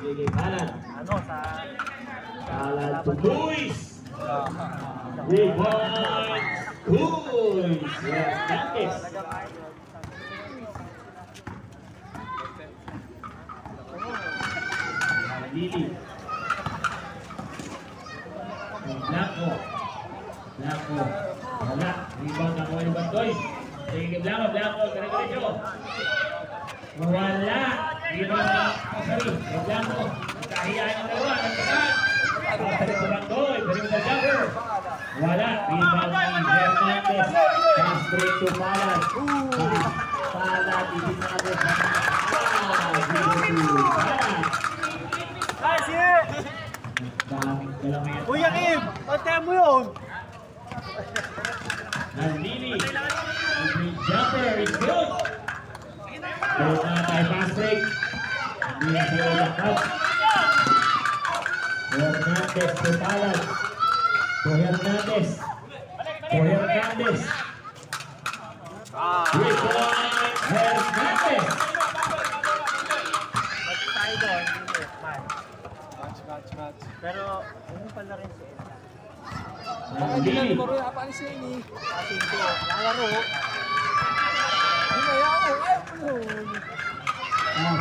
Bigay kanan. Ano sa... Kanan to Luis. 3 points. Luis. Hernandez. Lili. Blanco. Wala. Rebound na kuha ni Bantoy. Sige, Blanco. Kare-karecho. Wala. Rebound na. Sorry. Blanco. Kahiyaan ang dalawa. Nagtagal. Pagkalit ni Bantoy. Pero yung jumper. Wala. Rebound ni Hernandez. Pass break to Palad. Palad. Itinado sa Palad. Kuya Kim! Pantay mo yun! Nandini. The jumper is good. Pero na tayo pass break. Hindi na sila lakad. Hernandez to Palad. To Hernandez. 3 points. Hernandez. Tayo doon. Match. Pero, ano pala rin si Elsa? Nandini. Apa siya ini? Ating ko. Lalaro. Ano ayaw mo?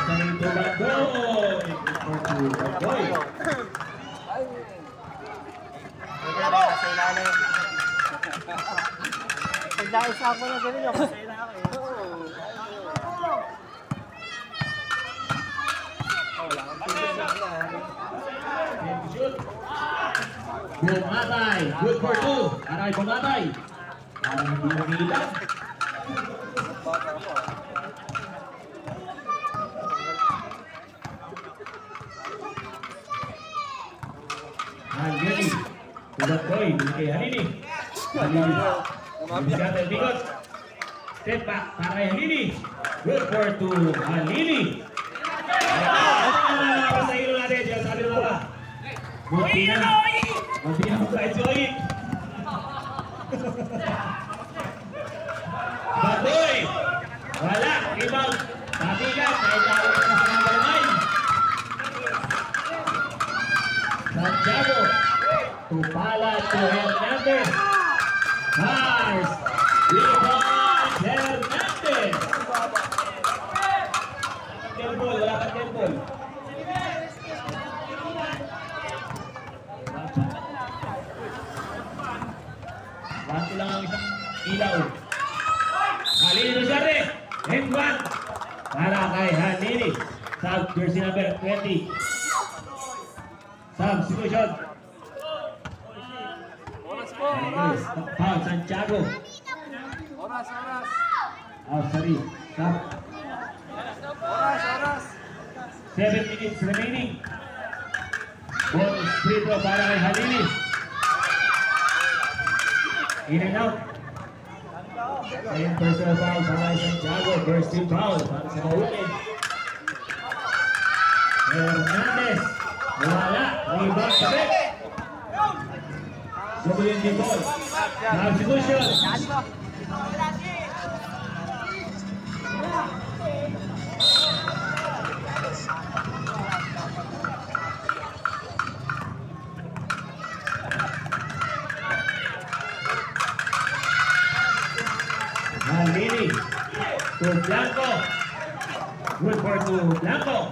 Sarito Bantoy. Bantoy. Magaling ka sa ilalim. Pagdaisa ako na ganun yung masaya na ako eh. Bumatay. Good for 2. Aray bumatay. Parang hindi umilan. Halini. Tugat boy. Binigay Halini. Halini. Bigot. Step back. Para kay Halini. Good for 2. Halini. Sa ilo natin. Sabi naman ba? Buti na. Buti na kung kahit Joey. Bantoy. Wala. Rebound. Pabigat. Kahit ako na sa mga balamay. Santiago. Tupala to Hernandez. Mars. Rebound. Hernandez. Wala kang temple. Banto lang ang isang ilaw. Halini Dusarte. And 1. Para kay Halini. Sub jersey number 20. Substitution. Oras. Foul Santiago. Oras. Oh, sorry. Stop. Oras. 7 minutes remaining. Bonus free throw para kay Halini. In and out. Ayun, personal foul para kay Santiago. First team foul para sa Maulit. Hernandez. Wala. Rebound sa back. Subulin din ball. Substitution. Halini to Blanco. Good for 2 Blanco.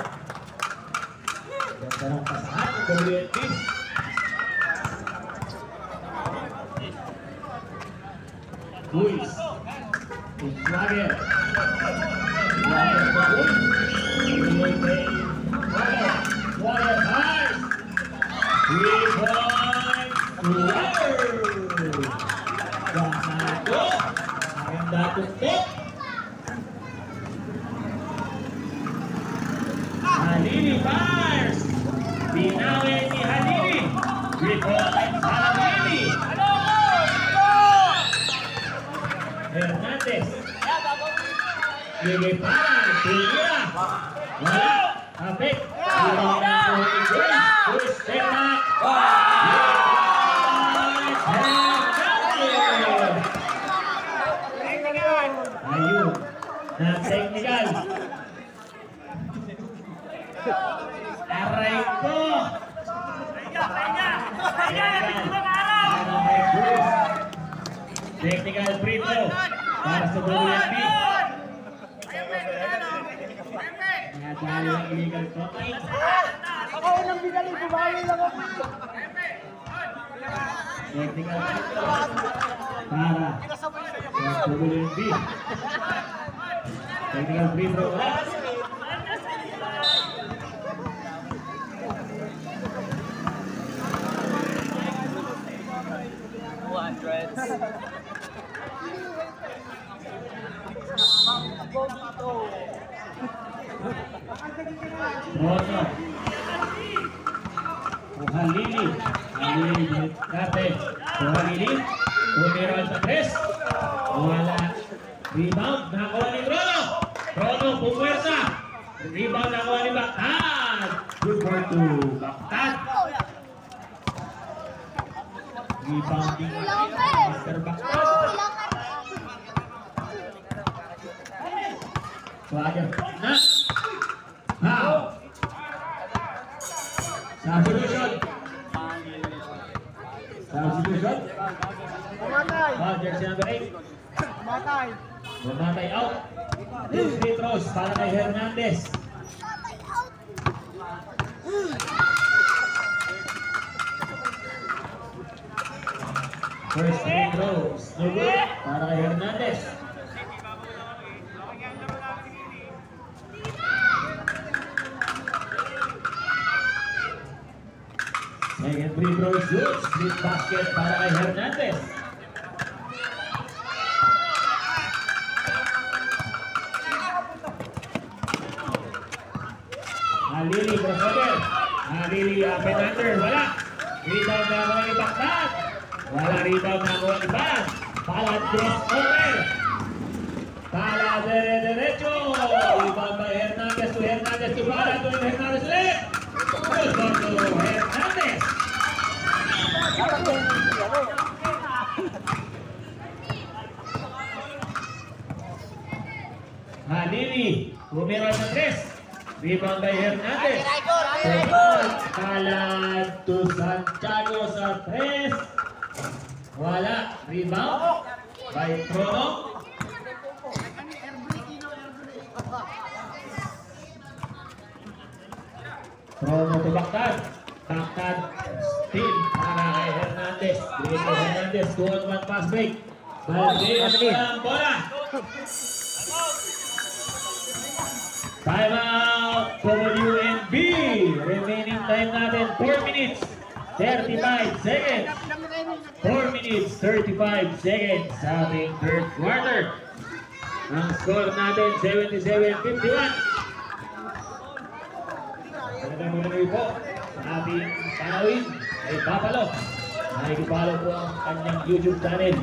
Ganda ng pasahan ng WNP. Luis. To Swagger. Swagger to Luis. Swagger high. 3 points. Swagger. Gasato. Ganda tumpok. Halini fires. Binawin ni Halini. 3 points Halini. Hernandez. Bigay para. Tira. Wala. Apik. Push. Step back. Ayun. Na technical. Aray sa WNB. Nadali ng illegal contact. Ako unang binali, bumawi lang ako. Technical para sa WNB. Technical free throw wala. Rono. Halili. Halili dati. Halili. Pumiral sa tres. Wala. Rebound. Nakakuha ni Rono. Rono pumwersa. Rebound nakakuha ni Baktad. Good for two. Baktad. Rebounding Mr. Baktad. Swagger. Na. How? Substitution. Substitution. Mamatay. Jersey number 8. Mamatay. Mamatay out. Two free throws para kay Hernandez. First free throws. No good para kay Hernandez. Second free throw is good. Split basket para kay Hernandez. Halili crossover. Halili penander. Wala. Rebound na mga ni Baktad. Wala rebound na mga ni Balan. Palad crossover. Palad derecho. Rebound by Hernandez to Hernandez to Palad to Hernandez ulit. Good ball to Hernandez. Halili. Pumiral sa tres. Rebound by Hernandez. Palad to Santiago sa tres. Wala. Rebound by Trono. Trono to Baktad. Baktad still para kay Hernandez. Dito Hernandez. 2-on-1 pass break. Valdez ang bola. Time out for WNB. Remaining time natin 4 minutes 35 seconds. 4 minutes 35 seconds sa ating third quarter. Ang score natin 77-51. Magandang muli po sa ating panawin ay Papalo. Nakikipalo po ang kanyang YouTube channel.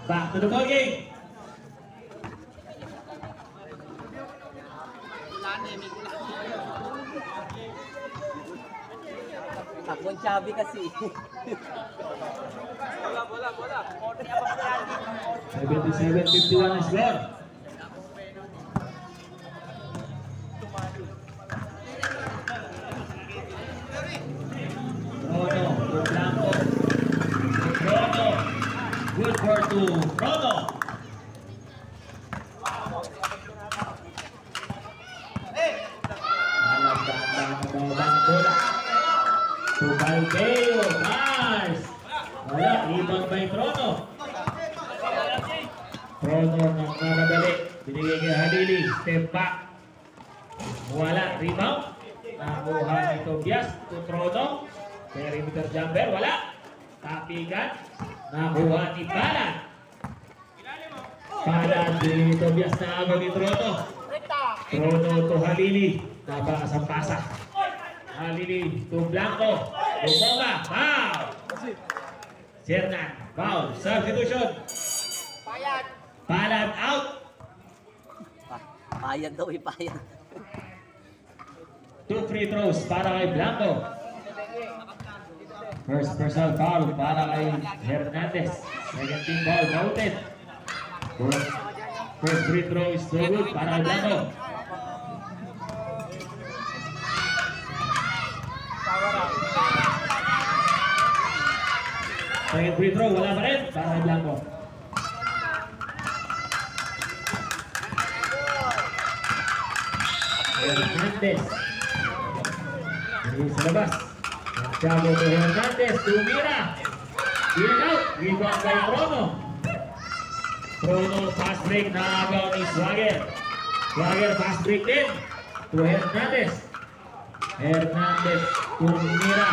Back to the ball game. Takbon Chabi kasi. Bola. 77-51 is score. Rono, Blanco. Rono. Good for two. Rono. Alagdaan bola. To Valdeo. Nice. Wala. Rebound by Trono. Trono ng nakadali. Binigay kay Halili. Step back. Wala. Rebound. Nakuha ni Tobias. To Trono. Perimeter jumper. Wala. Tapikan. Nakuha ni Balan. Balan ni Tobias na agaw ni Trono. Trono to Halili. Napakasang-pasa. Halili to Blanco. Bumoga. Foul. Sernan. Foul. Substitution. Balan out. Payag daw, ipayag. 2 free throws para kay Blanco. First personal foul para kay Hernandez. Second team ball noted. First free throw is no good para kay Blanco. Second free throw, wala pa rin para kay Blanco. Hernandez. Hindi sa labas. Santiago to Hernandez. Tumira. In out. Rebound kay Trono. Trono fast break. Nakagaw ni Swagger. Swagger fast break din. To Hernandez. Hernandez. Tumira.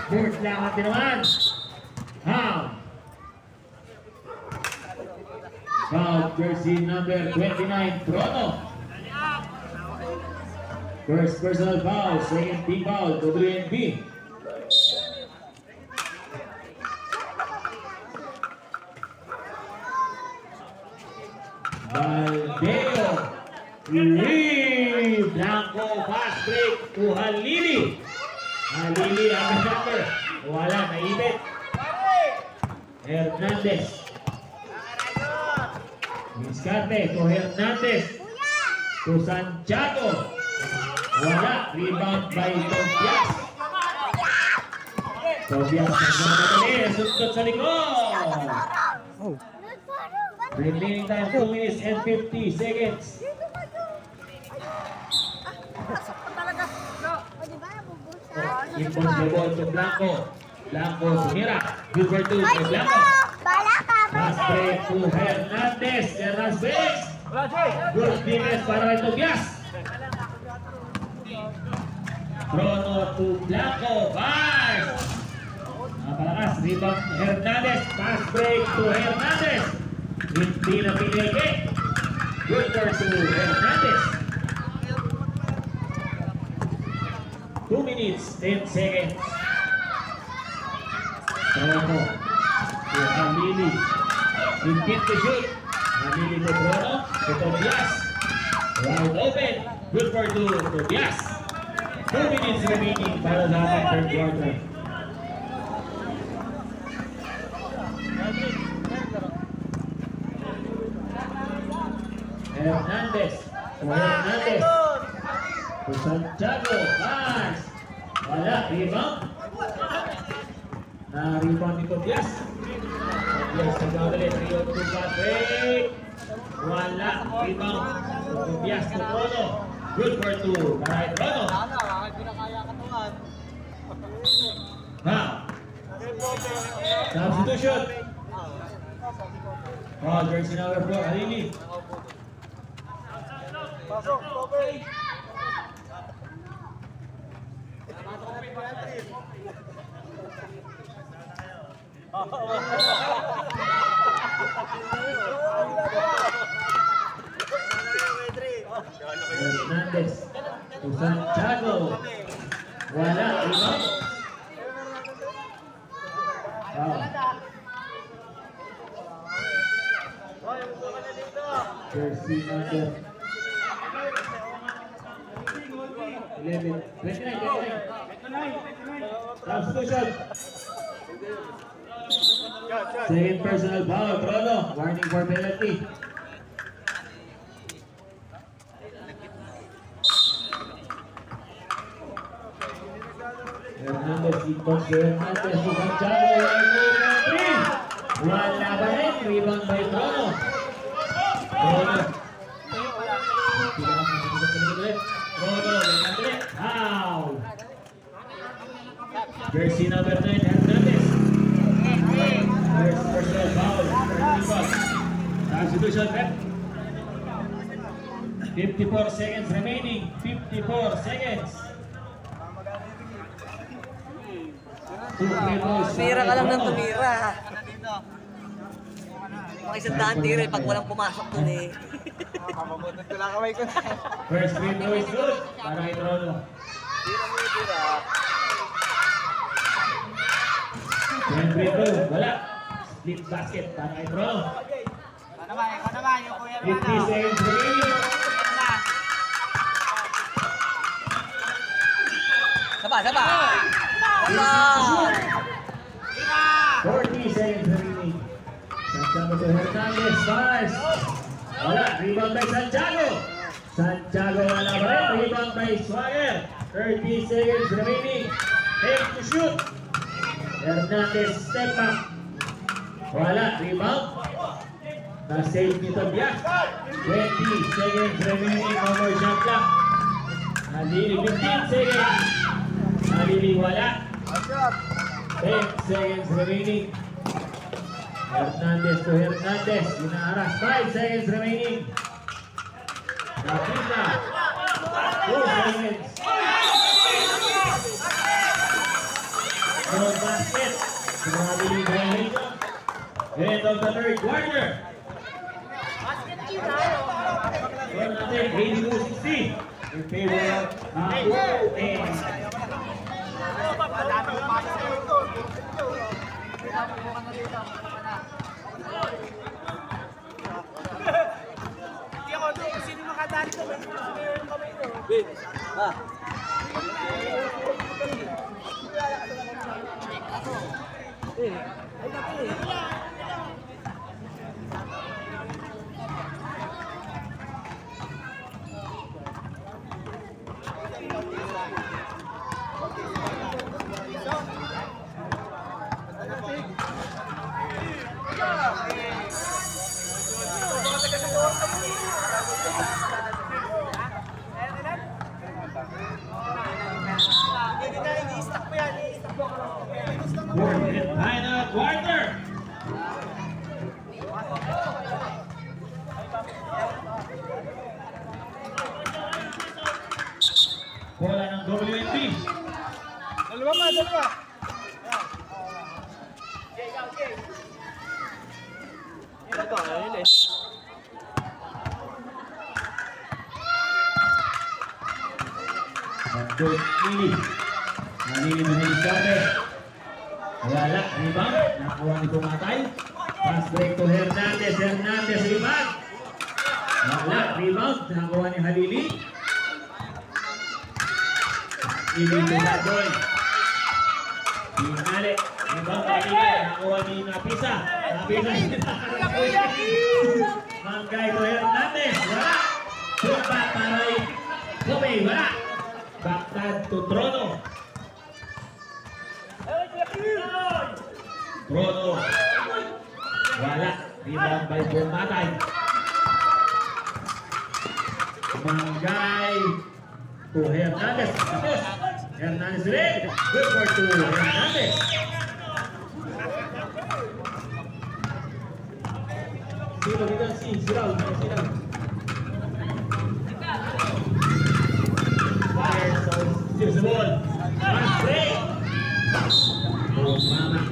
Board lang ang tinaman. Foul. Foul jersey number 29. Trono. First personal foul, second team foul, WNB. Valdeo. Blanco fast break to Halili. Halili ang shooter. Wala, naibit. Hernandez. Miscarte to Hernandez. To Santiago. Wala, rebound by Tobias. Tobias nagmamadali, suntot sa likod. Remaining time 2 minutes and 50 seconds. Impulse the ball to Blanco. Blanco sumira. Good for 2 by Blanco. Pass break to Hernandez. Hernandez breaks. Good defense para kay Tobias. Trono to Blanco, pass! Napalakas, rebound Hernandez, pass break to Hernandez. Hindi na pinigay. Good for to Hernandez. 2 minutes, 10 seconds. Trono to Halili. Impit to shoot. Halili to Trono, to Tobias. Wide open, good for to Tobias. 2 minutes remaining para sa third quarter. Hernandez. Hernandez. To Santiago. Pass. Wala. Rebound. Na-rebound ni Tobias. Tobias nagkakali. 3-2 pass break. Wala. Rebound. Tobias to Trono. Good for 2 para kay Trono. Now, substitution. Oh, jersey number 4, Halili. Hernandez to Santiago. Wala, rebound. Jersey number 11, 29. Substitution. Second personal foul, Trono. Warning for penalty. Hernandez, impulse to Hernandez to Santiago. Wala ba rin? Rebound by Trono. Trono. Trono, foul. Jersey number 9, Hernandez. First personal foul. Substitution, rep. 54 seconds remaining. 54 seconds. Tumira ka lang ng tumira. Mga isang daan tira pag walang pumasok dun eh. Mamamutot ko lang kamay ko na. First free throw is good para kay Trono. Tira mo yung tira. Second free throw, wala. Split basket para kay Trono. 50 seconds remaining. Saba! 40 seconds remaining. Santiago to Hernandez, fires. Wala, rebound by Santiago. Santiago wala ba rin, rebound by Swagger. 30 seconds remaining. Take to shoot. Hernandez step back. Wala, rebound. Na-save nito Biak. 20 seconds remaining, no more shot clock. Halili 15 seconds. Halili wala. 10 seconds remaining. Hernandez to Hernandez. Inaharas. 5 seconds remaining. Napita. 2 seconds. No basket. Halili violation. End of the third quarter. Well, natin, 82-60. In favor of final quarter. Bola ng WNB. Dalawa. Ito, ayun eh. Bandol Ili. Nalili mo na yung sabi. Wala, rebound. Nakakuha ni Pumatay. Pass break to Hernandez. Hernandez, rebound. Wala, rebound. Nakakuha ni Halili. Ili to Bandol. Pinali. Rebound na Ili. Nakakuha ni Napisa. Napisa. Mangkay to Hernandez. Wala. Tumpa paray. Kumay, wala. Backtad to Trono. Trono. Wala. Rebound by Pumatay. Mangkay to Hernandez. Tapos. Hernandez rin. Good for two. Hernandez. Sino dito si Siraw. Fire. So, here's the ball. Pass break. Oh, mama.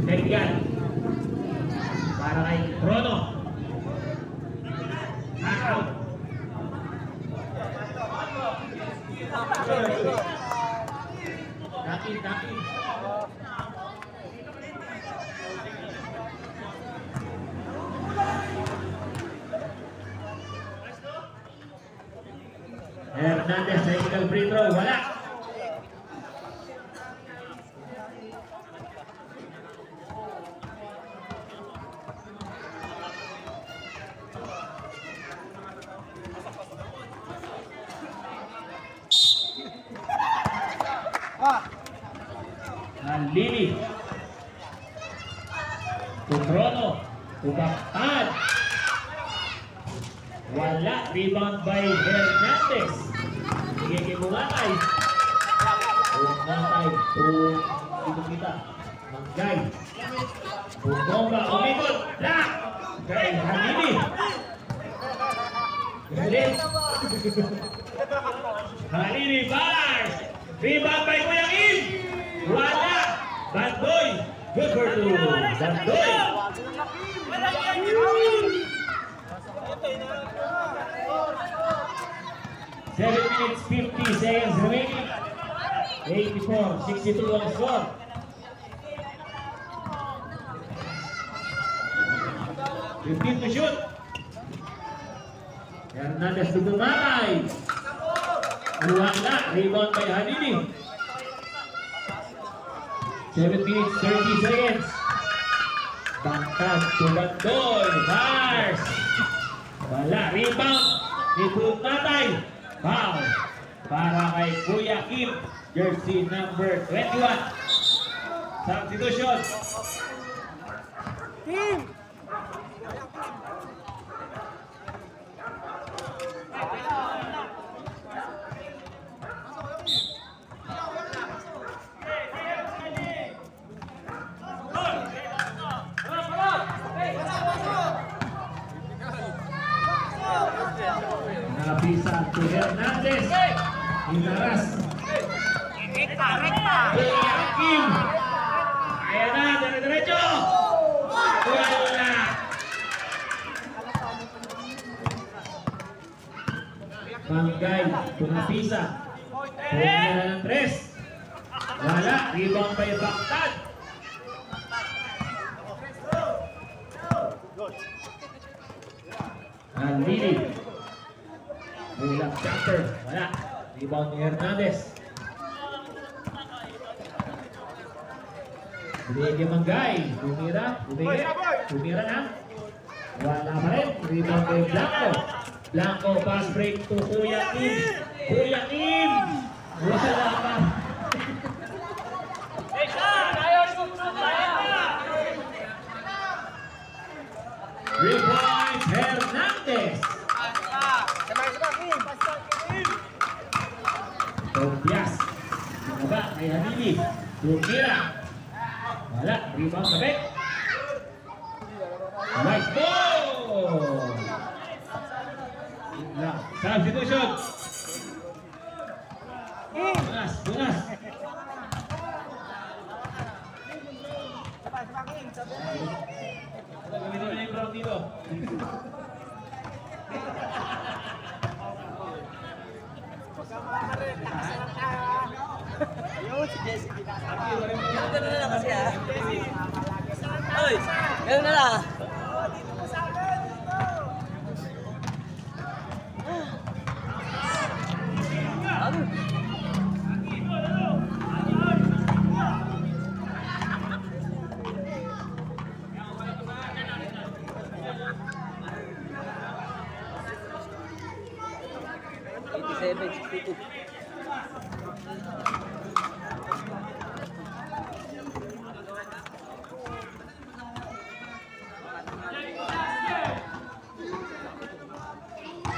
Tekgan. Para kay Trono. Knockout. Tapi. Hernandez technical free throw, wala. Halili. Trono. Backtad. Wala. Rebound by Hernandez. Sige kay Pumatay. Pumatay. Dito kita. Manggay. Putomba. Umikot. Black. Kay Halili. Galit. Halili bars. Rebound by Kuya Kim. Wala. Bandoy. Good for two. Bandoy. 7 minutes 50 seconds remaining. 84-62 ang score. Fifteen to shoot. Hernandez to Pumatay. Wala. Rebound by Hanini. 7 minutes, 30 seconds. Bangkag to Bandoy. Mars. Wala. Rebound. Ni Pumatay. Foul. Para kay Kuya Kim. Jersey number 21. Substitution. Team! Napisa to Hernandez. Inaras. Kuya Kim. Ayan na, dire-diretso. Wala. Manggay, Tunapisa. Pumila ng tres. Wala, rebound by Bangkag. Hanini. Bulang jumper. Wala. Rebound ni Hernandez. Binigay Manggay. Tumira na. Wala pa rin. Rebound kay Blanco. Blanco pass break to Kuya Kim. Kuya Kim. Wala pa. Rebound Hernandez. Tobias. Baba kay Hanini. Tumira. Wala. Rebound sa back. White ball. Substitution. Bunas. Gamitin na yung ground dito. Ganun na lang kasi ha. Oy! Ganun na lang.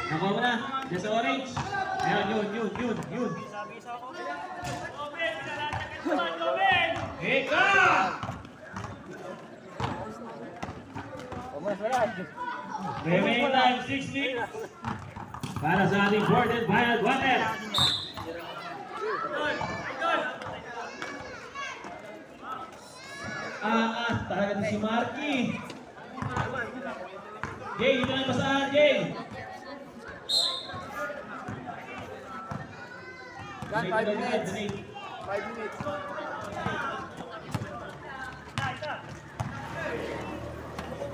Nakuha mo na. Diyan sa orange. Ayun, yun. Eka! Remaining time 6 minutes. Para sa ating Fort and Wild Water. Talaga din si Marky. Jay, dito lang basahan, Jay. Got 5 minutes. 5 minutes.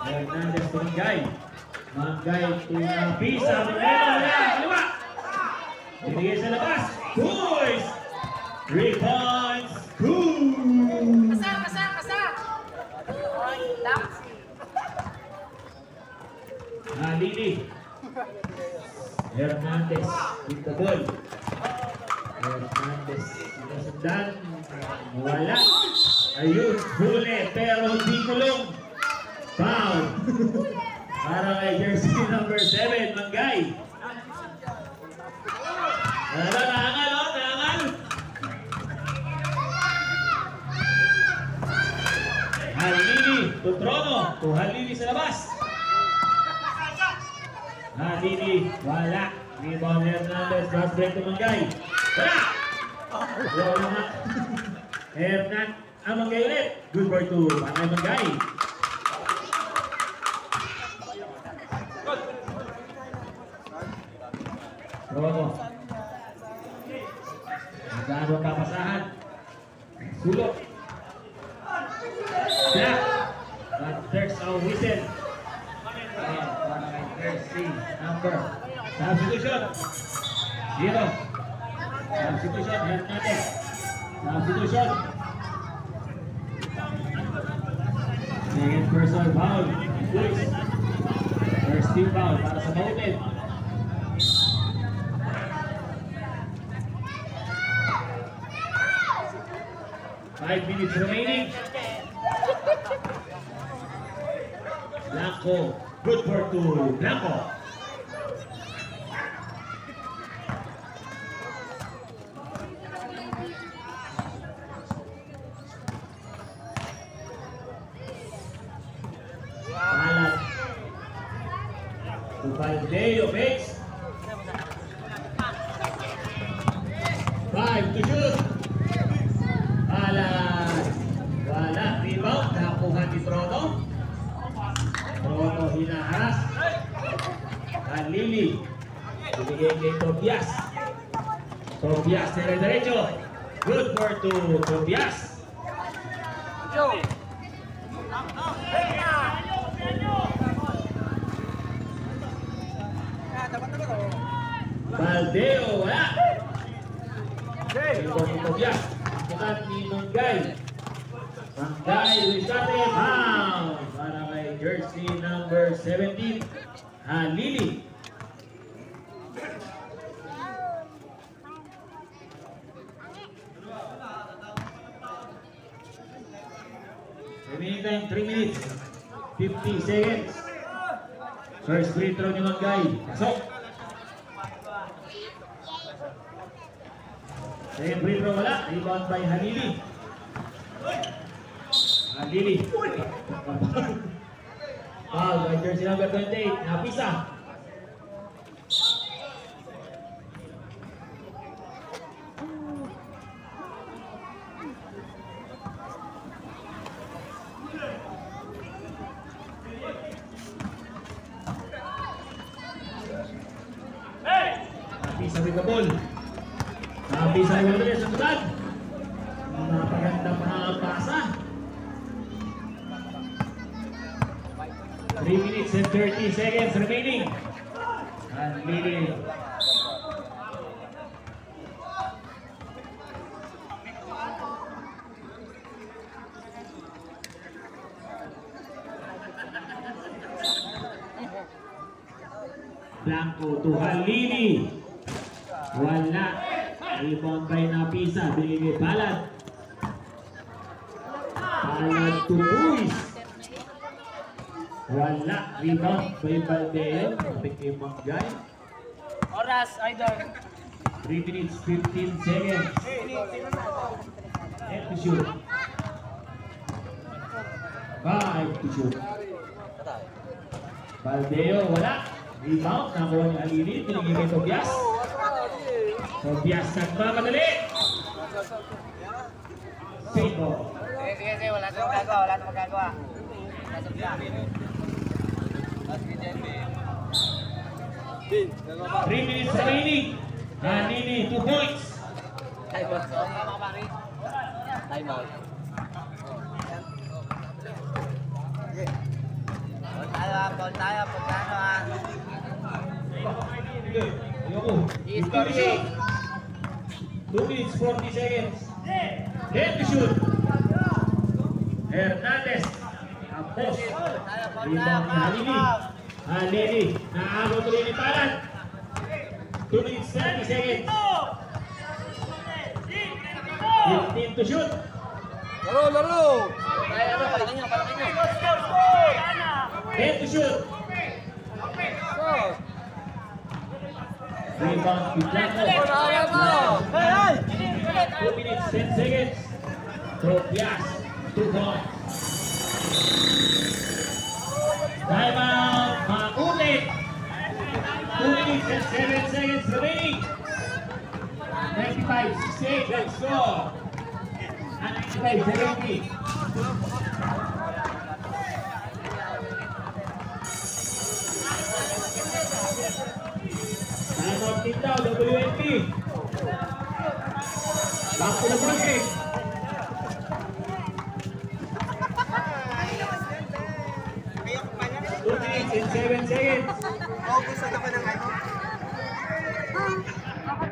Hernandez to Manggay. Manggay to Napisa. Kaliwa. Binigay sa labas. Boys! 3 points. Boom! Kasa! Hanini. Hernandez with the ball. Hernandez sinasundan. Wala. Ayun, huli pero di kulong. Foul. Para kay jersey number 7, Manggay. Naangal. Hanini to Trono. To Hanini sa labas. Hanini, wala. Rebound Hernandez, cross break to Manggay. Wala! Wala nga. Hernandez, Manggay ulit. Good for 2. Para kay Manggay. Trono. Magkano ang papasahan? Sulok. Black. But there's a whistle. Para kay jersey number. Substitution. 0. Substitution, Hernandez. Substitution. Second personal foul. Boys. First team foul para sa Mountain. Five minutes remaining. Blanco, good for two. Blanco. Alan. Tupaldeo makes. 5 to shoot. Alan. Wala. Rebound. Nakuha ni Trono. Trono hinaharas. Lili. Binigay kay Tobias. Tobias dire-diretso. Good for two. Tobias. Baldeo, wala. Ito ni Tobias. Bukan ni Manggay. Manggay, Rizate, foul. Para kay jersey number 17. Lili. Remaining time 3 minutes 50 seconds. First free throw ni Manggay. Pasok. Second free throw wala. Rebound by Halili. Halili. Foul by jersey number 28. Napisa. Napisa with the ball. Napisa with the ball sa tutan. Napagandang pasa. 3 minutes and 30 seconds remaining. Halili. Blanco to Halili. Wala. Rebound by Napisa. Binigay Palad. Palad to Luis. Wala. Rebound by Baldeo. Kapit kay Manggay. Oras, idol. 3 minutes 15 seconds. And to shoot. 5 to shoot. Baldeo, wala. Rebound, nakuha ni Halili. Tinigil kay Tobias. Tobias nagmamadali. Sino? Sige, wala nang magagawa. 3 minutes remaining. Halili, 2 points. Time out. Paul tayo, Ayoko. 2 minutes 40 seconds. Then to shoot. Hernandez. Tapos. Rebound ni Halili. Halili. Naago tuloy ni Palad. 2 minutes 30 seconds. 15 to shoot. Laro! Palakin nyo. Then to shoot. Rebound to Blanco. 2 minutes 10 seconds. Tobias. 2 points. Time out. Makulit. 2 minutes and 7 seconds remaining. 95-68. Let's go. 95-70. Time out din daw, WNP. Back to the break. Two minutes and 7 seconds.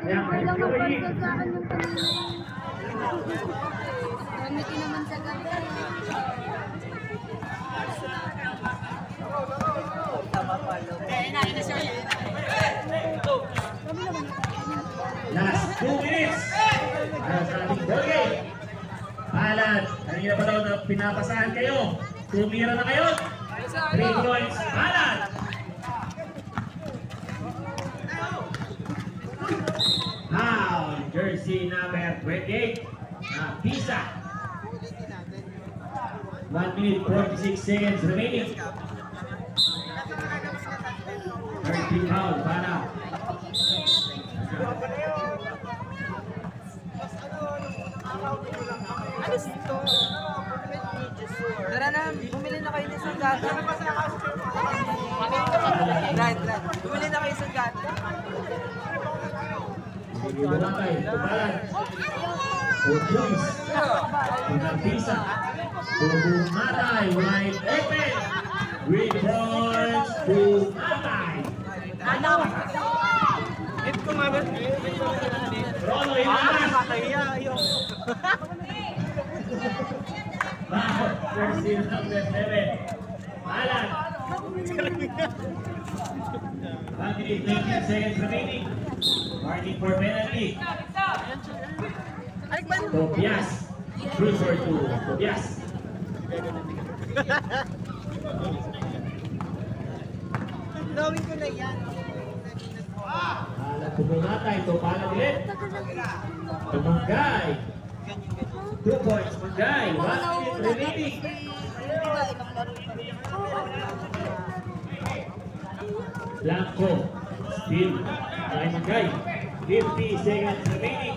Super lang ang parcel sa akin yung kanina. Gamitin naman sa gabi. Last 2 minutes. Para sa ating ball game. Palad. Kanina pa daw na pinapasahan kayo. Tumira na kayo. 3 points. Palad. Now, jersey number 28. Pisa. 1 minute 46 seconds remaining. 30 foul para. Tara na, bumili na kayo ng isang gato. Brad, bumili na kayo isang gato. Bumatay, Tubalan. Joyce. Pisa. Bumatay, wide open. 3 points, Bumatay. Rono, imanas. Bajo, jersey number 7. Alan. 1 minute 19 seconds remaining. Marking for penalty. Tobias. 3 for 2. Tobias. Gawin ko na yan. Alan Pumunatay. Tupalan ulit. Tumanggay. 2 points. Manggay. 1 minute remaining. Blanco. Still. Kay Manggay. 50 seconds remaining.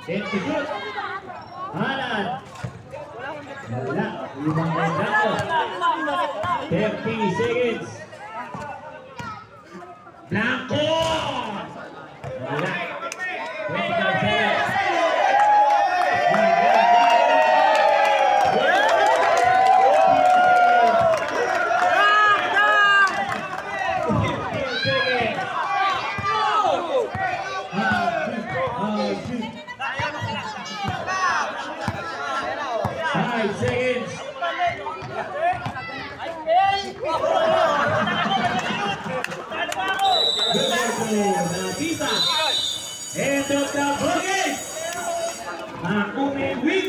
Then to shoot. Alan. Wala. Ibang Blanco. 30 seconds. Blanco. Wala. 25 seconds. Pisa. End of the ball game. Makume win.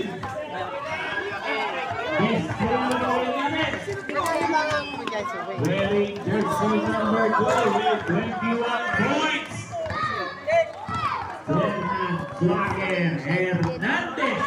This wearing jersey number 2 with 21 points. Fernand Swagger Hernandez.